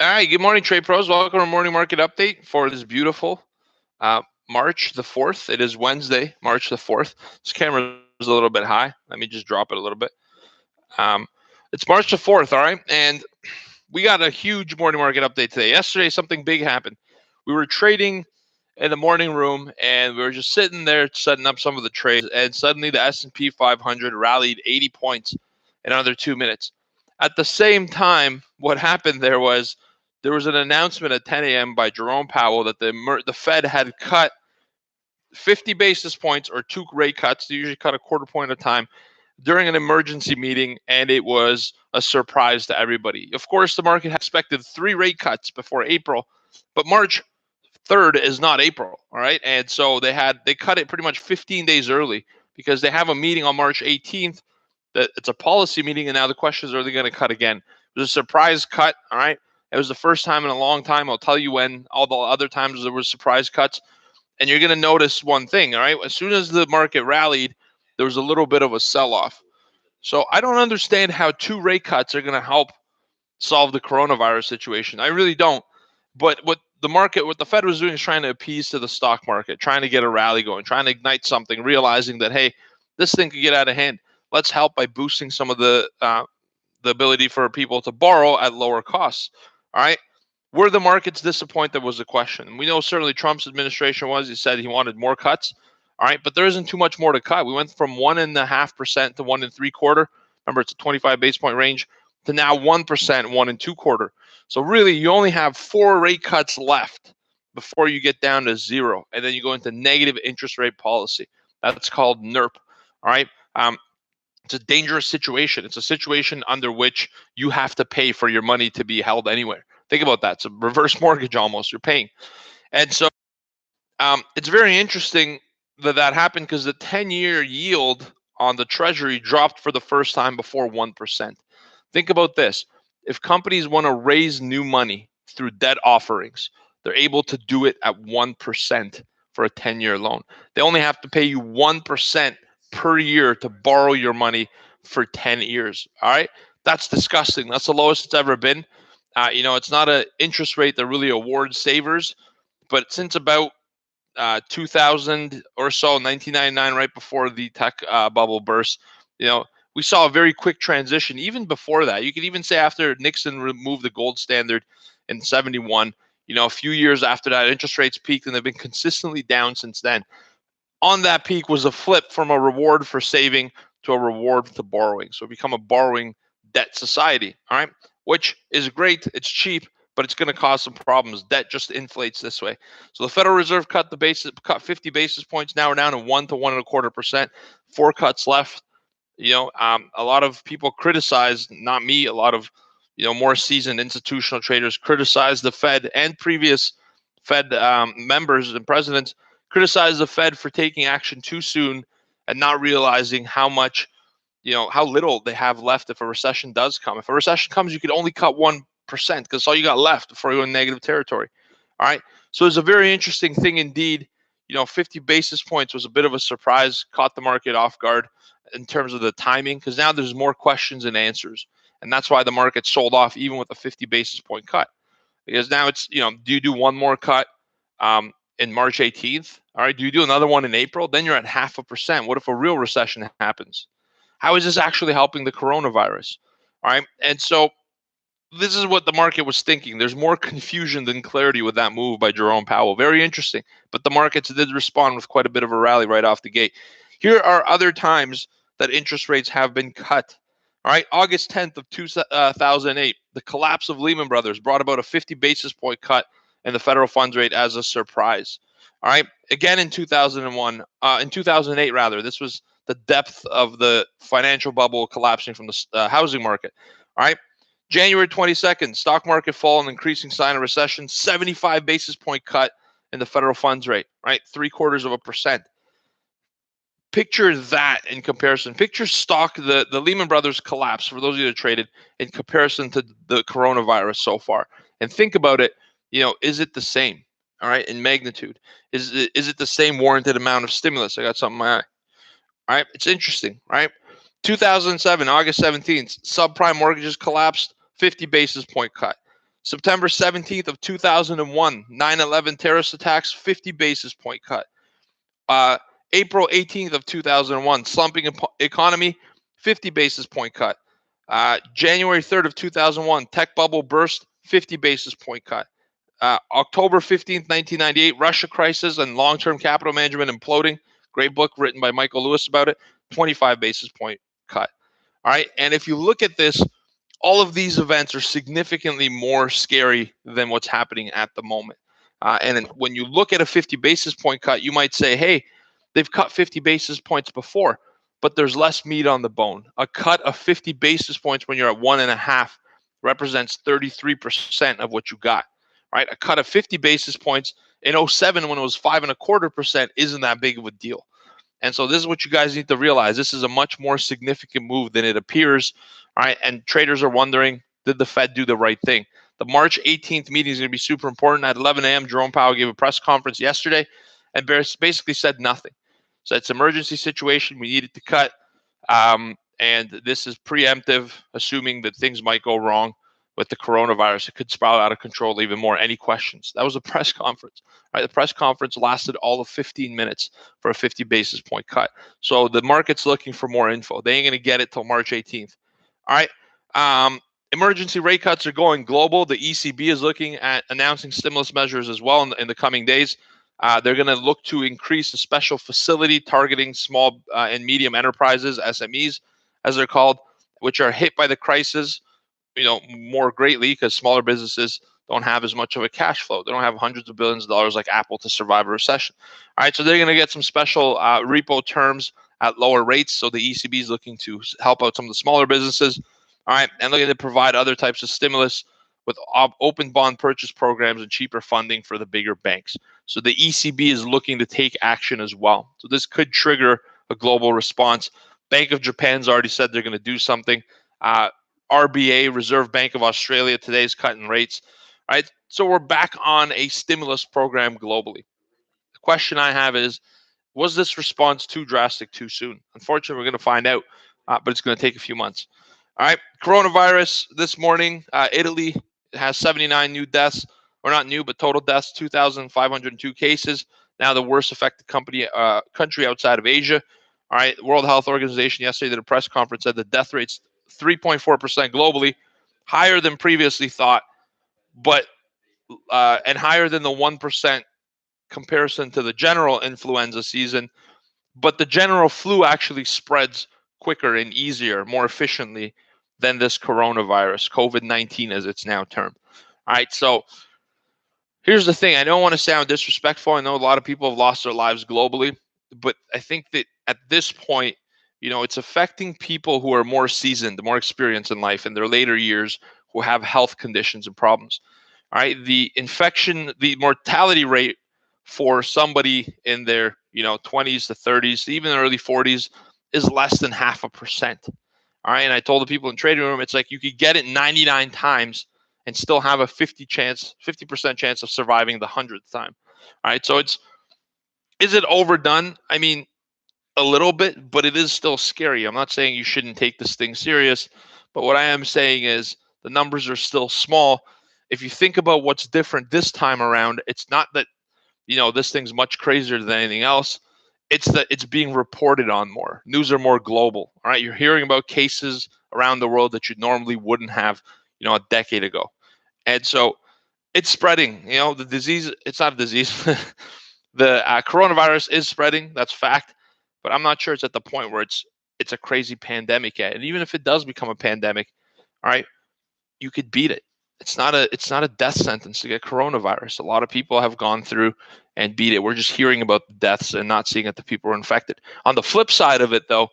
All right, good morning, trade pros. Welcome to our morning market update for this beautiful March the 4th. It is Wednesday, March the 4th. This camera is a little bit high. Let me just drop it a little bit. It's March the 4th, all right? And we got a huge morning market update today. Yesterday, something big happened. We were trading in the morning room, and we were just sitting there setting up some of the trades, and suddenly the S&P 500 rallied 80 points in under 2 minutes. At the same time, what happened there was an announcement at 10 a.m. by Jerome Powell that the Fed had cut 50 basis points or 2 rate cuts. They usually cut a quarter point at a time during an emergency meeting, and it was a surprise to everybody. Of course, the market had expected 3 rate cuts before April, but March 3rd is not April, all right? And so they cut it pretty much 15 days early because they have a meeting on March 18th. It's a policy meeting, and now the question is, are they going to cut again? It was a surprise cut, all right? It was the first time in a long time. I'll tell you when. All the other times there were surprise cuts. And you're going to notice one thing, all right? As soon as the market rallied, there was a little bit of a sell-off. So I don't understand how 2 rate cuts are going to help solve the coronavirus situation. I really don't. But what the Fed was doing is trying to appease to the stock market, trying to get a rally going, trying to ignite something, realizing that, hey, this thing could get out of hand. Let's help by boosting some of the ability for people to borrow at lower costs. All right. Were the markets disappointed was the question. We know certainly Trump's administration was. He said he wanted more cuts. All right. But there isn't too much more to cut. We went from 1.5% to 1.75%. Remember, it's a 25 base point range to now 1%, 1.25%. So really, you only have 4 rate cuts left before you get down to 0. And then you go into negative interest rate policy. That's called NERP. All right. It's a dangerous situation. It's a situation under which you have to pay for your money to be held anywhere. Think about that. It's a reverse mortgage almost. You're paying. And so it's very interesting that happened because the 10-year yield on the Treasury dropped for the first time before 1%. Think about this. If companies want to raise new money through debt offerings, they're able to do it at 1% for a 10-year loan. They only have to pay you 1% per year to borrow your money for 10 years. All right. That's disgusting. That's the lowest it's ever been. It's not an interest rate that really awards savers, but since about 2000 or so, 1999, right before the tech bubble burst, we saw a very quick transition. Even before that, you could even say after Nixon removed the gold standard in 71, a few years after that, interest rates peaked and they've been consistently down since then. On that peak was a flip from a reward for saving to a reward to borrowing. So become a borrowing debt society, all right, which is great. It's cheap, but it's going to cause some problems. Debt just inflates this way. So the Federal Reserve cut 50 basis points. Now we're down to 1 to 1.25%. 4 cuts left. A lot of people criticize, not me, a lot of more seasoned institutional traders criticize the Fed and previous Fed members and presidents criticize the Fed for taking action too soon and not realizing how much, how little they have left if a recession does come. If a recession comes, you could only cut 1% because that's all you got left before you go in negative territory. All right. So it's a very interesting thing indeed. 50 basis points was a bit of a surprise, caught the market off guard in terms of the timing because now there's more questions than answers. And that's why the market sold off even with a 50 basis point cut. Because now it's, do you do one more cut in March 18th? All right. Do you do another one in April? Then you're at 0.5%. What if a real recession happens? How is this actually helping the coronavirus? All right. And so this is what the market was thinking. There's more confusion than clarity with that move by Jerome Powell. Very interesting. But the markets did respond with quite a bit of a rally right off the gate. Here are other times that interest rates have been cut. All right. August 10th of 2008, the collapse of Lehman Brothers brought about a 50 basis point cut in the federal funds rate as a surprise. All right. Again, in 2008, rather, this was the depth of the financial bubble collapsing from the housing market. All right. January 22nd, stock market fall and increasing sign of recession, 75 basis point cut in the federal funds rate, right? 0.75%. Picture that in comparison. Picture the Lehman Brothers collapse, for those of you that traded, in comparison to the coronavirus so far. And think about it, is it the same? All right, in magnitude. Is it the same warranted amount of stimulus? I got something in my eye. All right, it's interesting, right? 2007, August 17th, subprime mortgages collapsed, 50 basis point cut. September 17th of 2001, 9/11 terrorist attacks, 50 basis point cut. April 18th of 2001, slumping economy, 50 basis point cut. January 3rd of 2001, tech bubble burst, 50 basis point cut. October 15th, 1998, Russia crisis and long-term capital management imploding. Great book written by Michael Lewis about it, 25 basis point cut. All right, and if you look at this, all of these events are significantly more scary than what's happening at the moment. And when you look at a 50 basis point cut, you might say, hey, they've cut 50 basis points before, but there's less meat on the bone. A cut of 50 basis points when you're at 1.5 represents 33% of what you got, right? A cut of 50 basis points in 07 when it was 5.25% isn't that big of a deal. And so this is what you guys need to realize. This is a much more significant move than it appears. All right. And traders are wondering, did the Fed do the right thing? The March 18th meeting is going to be super important. At 11 a.m., Jerome Powell gave a press conference yesterday and basically said nothing. So it's an emergency situation. We needed to cut. And this is preemptive, assuming that things might go wrong with the coronavirus. It could spiral out of control even more. Any questions? That was a press conference. Right? The press conference lasted all of 15 minutes for a 50 basis point cut. So the market's looking for more info. They ain't going to get it till March 18th. All right. Emergency rate cuts are going global. The ECB is looking at announcing stimulus measures as well in the coming days. They're going to look to increase a special facility targeting small and medium enterprises, SMEs, as they're called, which are hit by the crisis, more greatly because smaller businesses don't have as much of a cash flow. They don't have hundreds of billions of dollars like Apple to survive a recession. All right, so they're going to get some special repo terms at lower rates. So the ECB is looking to help out some of the smaller businesses. All right, and looking to provide other types of stimulus with open bond purchase programs and cheaper funding for the bigger banks. So the ECB is looking to take action as well. So this could trigger a global response. Bank of Japan's already said they're going to do something. RBA, Reserve Bank of Australia, today's cutting rates. All right, so we're back on a stimulus program globally. The question I have is, was this response too drastic too soon? Unfortunately, we're going to find out, but it's going to take a few months. All right, coronavirus this morning, Italy has 79 new deaths, or not new, but total deaths, 2,502 cases. Now the worst affected country outside of Asia. All right, World Health Organization yesterday did a press conference, said the death rate's 3.4% globally, higher than previously thought, but and higher than the 1% comparison to the general influenza season. But the general flu actually spreads quicker and easier, more efficiently than this coronavirus, COVID-19 as it's now termed. All right, so here's the thing. I don't want to sound disrespectful. I know a lot of people have lost their lives globally, but I think that at this point, it's affecting people who are more seasoned, more experienced in life in their later years, who have health conditions and problems. All right, the mortality rate for somebody in their 20s to 30s, even early 40s, is less than 0.5%. All right, and I told the people in trading room, it's like you could get it 99 times and still have a 50% chance of surviving the 100th time. All right, so is it overdone? I mean, a little bit, but it is still scary. I'm not saying you shouldn't take this thing serious, but what I am saying is the numbers are still small. If you think about what's different this time around, it's not that this thing's much crazier than anything else. It's that it's being reported on more. News are more global. All right, you're hearing about cases around the world that you normally wouldn't have, a decade ago, and so it's spreading. The disease. It's not a disease. The coronavirus is spreading. That's fact. But I'm not sure it's at the point where it's a crazy pandemic yet. And even if it does become a pandemic, all right, you could beat it. It's not a death sentence to get coronavirus. A lot of people have gone through and beat it. We're just hearing about the deaths and not seeing that the people are infected. On the flip side of it, though,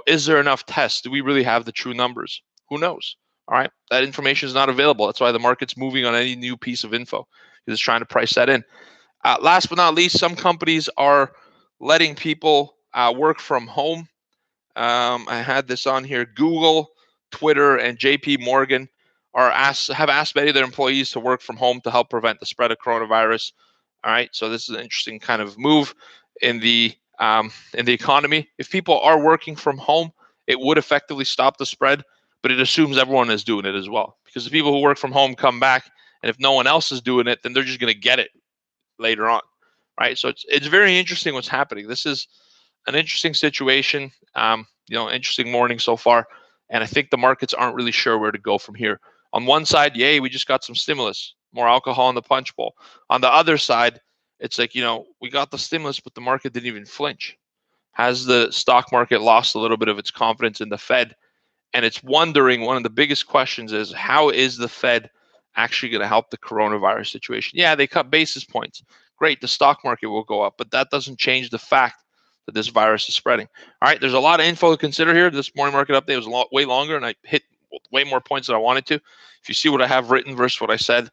is there enough tests? Do we really have the true numbers? Who knows? All right, that information is not available. That's why the market's moving on any new piece of info. It's trying to price that in. Last but not least, some companies are letting people work from home. I had this on here. Google, Twitter, and JP Morgan have asked many of their employees to work from home to help prevent the spread of coronavirus. All right, so this is an interesting kind of move in the economy. If people are working from home, it would effectively stop the spread. but it assumes everyone is doing it as well. Because the people who work from home come back, and if no one else is doing it, then they're just going to get it later on, right? So it's very interesting what's happening. This is an interesting situation. Interesting morning so far, and I think the markets aren't really sure where to go from here. On one side, yay, we just got some stimulus, more alcohol in the punch bowl. On the other side, it's like, we got the stimulus, but the market didn't even flinch. Has the stock market lost a little bit of its confidence in the Fed? And it's wondering, one of the biggest questions is, how is the Fed actually going to help the coronavirus situation? Yeah, they cut basis points. Great, the stock market will go up, but that doesn't change the fact that this virus is spreading. All right, there's a lot of info to consider here. This morning market update was way longer, and I hit way more points than I wanted to. If you see what I have written versus what I said,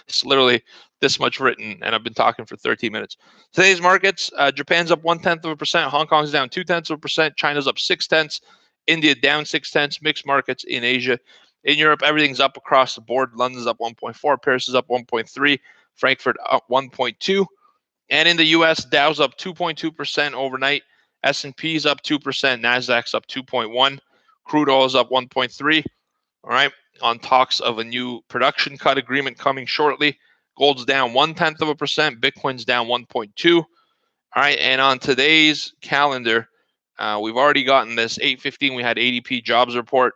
it's literally this much written, and I've been talking for 13 minutes. Today's markets, Japan's up 0.1%, Hong Kong's down 0.2%, China's up 0.6%, India down 0.6%, mixed markets in Asia. In Europe, everything's up across the board. London's up 1.4, Paris is up 1.3, Frankfurt up 1.2. And in the US, Dow's up 2.2% overnight. S&P's up 2%, Nasdaq's up 2.1, crude oil is up 1.3. All right, on talks of a new production cut agreement coming shortly. Gold's down 0.1%, Bitcoin's down 1.2. All right, and on today's calendar, we've already gotten this. 8:15, we had ADP jobs report.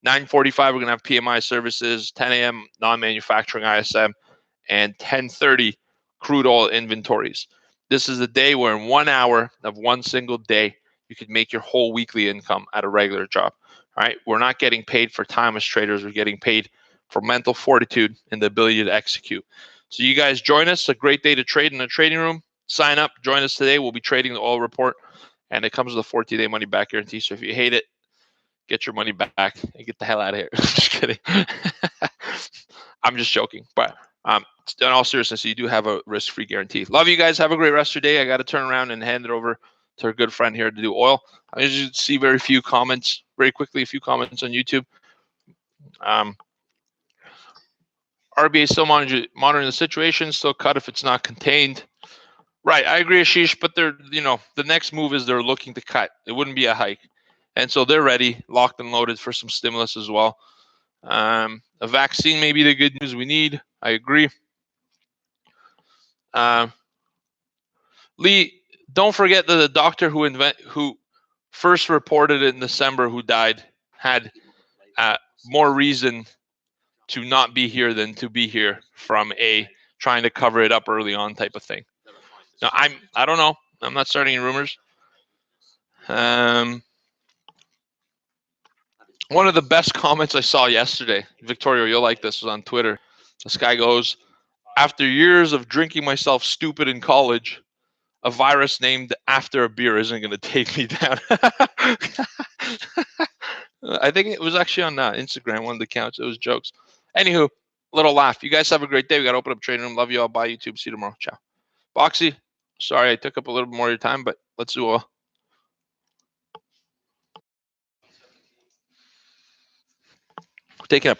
9:45, we're going to have PMI services. 10 a.m., non-manufacturing ISM. And 10:30, crude oil inventories. This is a day where in 1 hour of one single day, you could make your whole weekly income at a regular job. All right, we're not getting paid for time as traders. We're getting paid for mental fortitude and the ability to execute. So you guys join us. A great day to trade in the trading room. Sign up. Join us today. We'll be trading the oil report, and it comes with a 14-day money back guarantee. So if you hate it, get your money back and get the hell out of here. Just kidding. I'm just joking. But in all seriousness, you do have a risk-free guarantee. Love you guys. Have a great rest of your day. I got to turn around and hand it over to our good friend here to do oil. I usually see very few comments, very quickly, a few comments on YouTube. RBA still monitoring the situation, still cut if it's not contained. Right, I agree, Ashish, but they're, the next move is they're looking to cut. It wouldn't be a hike. And so they're ready, locked and loaded for some stimulus as well. A vaccine may be the good news we need. I agree. Lee, don't forget that the doctor who first reported it in December who died had more reason to not be here than to be here from a trying to cover it up early on type of thing. Now, I don't know. I'm not starting any rumors. One of the best comments I saw yesterday, Victoria, you'll like this, was on Twitter. This guy goes, after years of drinking myself stupid in college, a virus named after a beer isn't going to take me down. I think it was actually on Instagram, one of the accounts. It was jokes. Anywho, little laugh. You guys have a great day. We got to open up trading room. Love you all. Bye, YouTube. See you tomorrow. Ciao. Boxy, sorry I took up a little bit more of your time, but let's do all. Taking a